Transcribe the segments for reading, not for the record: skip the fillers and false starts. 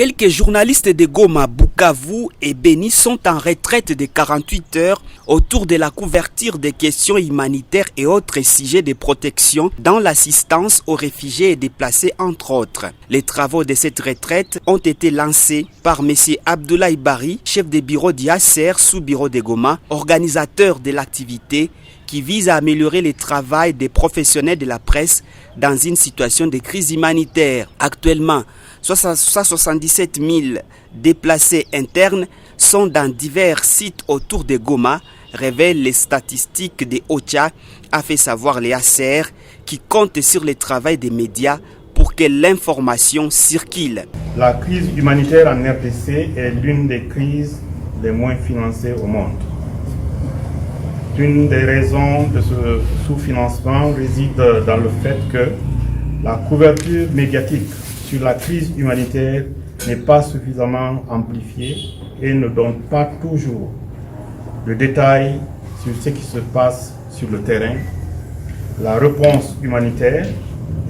Quelques journalistes de Goma, Bukavu et Beni sont en retraite de 48 heures autour de la couverture des questions humanitaires et autres sujets de protection dans l'assistance aux réfugiés et déplacés entre autres. Les travaux de cette retraite ont été lancés par M. Abdoulaye Bari, chef de bureau d'IACR sous-bureau de Goma, organisateur de l'activité qui vise à améliorer le travail des professionnels de la presse dans une situation de crise humanitaire. Actuellement, 77 000 déplacés internes sont dans divers sites autour de Goma, révèlent les statistiques de OCHA, a fait savoir les ACR qui comptent sur le travail des médias pour que l'information circule. La crise humanitaire en RDC est l'une des crises les moins financées au monde. Une des raisons de ce sous-financement réside dans le fait que la couverture médiatique sur la crise humanitaire n'est pas suffisamment amplifiée et ne donne pas toujours de détails sur ce qui se passe sur le terrain, la réponse humanitaire,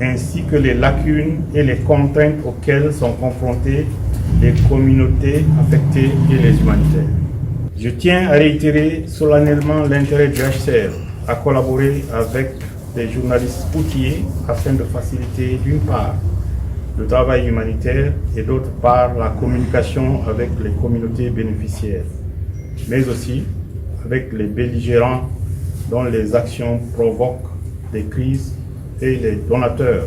ainsi que les lacunes et les contraintes auxquelles sont confrontées les communautés affectées et les humanitaires. Je tiens à réitérer solennellement l'intérêt du HCR à collaborer avec des journalistes outillés afin de faciliter d'une part le travail humanitaire et d'autre part la communication avec les communautés bénéficiaires, mais aussi avec les belligérants dont les actions provoquent des crises et les donateurs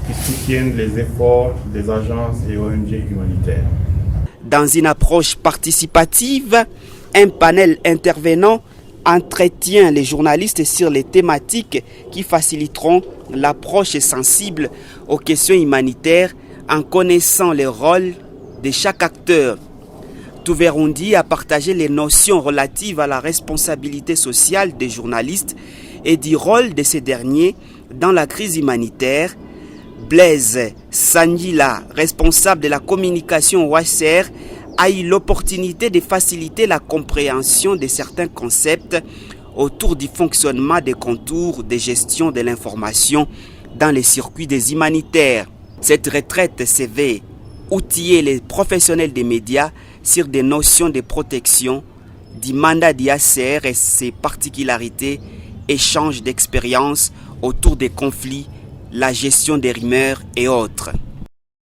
qui soutiennent les efforts des agences et ONG humanitaires. Dans une approche participative, un panel intervenant entretient les journalistes sur les thématiques qui faciliteront l'approche sensible aux questions humanitaires en connaissant le rôle de chaque acteur. Touverundi a partagé les notions relatives à la responsabilité sociale des journalistes et du rôle de ces derniers dans la crise humanitaire. Blaise Sangila, responsable de la communication au HCR, a eu l'opportunité de faciliter la compréhension de certains concepts autour du fonctionnement des contours de gestion de l'information dans les circuits des humanitaires. Cette retraite se veut outiller les professionnels des médias sur des notions de protection, du mandat d'IACR et ses particularités, échange d'expériences autour des conflits, la gestion des rumeurs et autres.